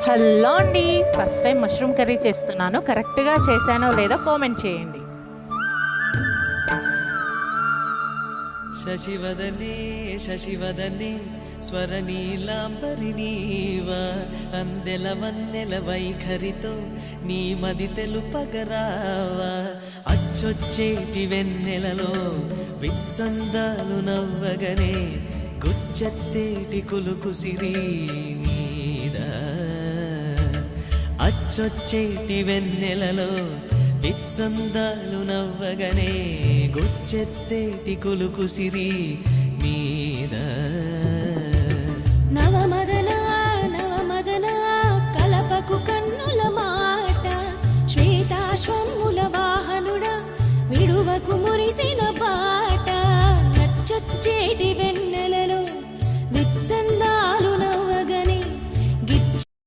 Hello అండి. First time mushroom curry చేస్తున్నాను. కరెక్ట్గా చేశానో లేదో కామెంట్ చేయండి. శశివదనే శశివదనే స్వరనీలాంబరి నీవా అందెల వన్నెల వైఖరితో నీ మది తెలుపగరావా అచ్చొచ్చేటి వెన్నెలలో విత్సందాలు నవ్వగనే గుచ్చెత్తేటి కులుకు సిరి నీదా అచ్చొచ్చేటి వెన్నెలలో విత్సందాలు నవ్వగనే గుచ్చెత్తేటి కులుకు సిరి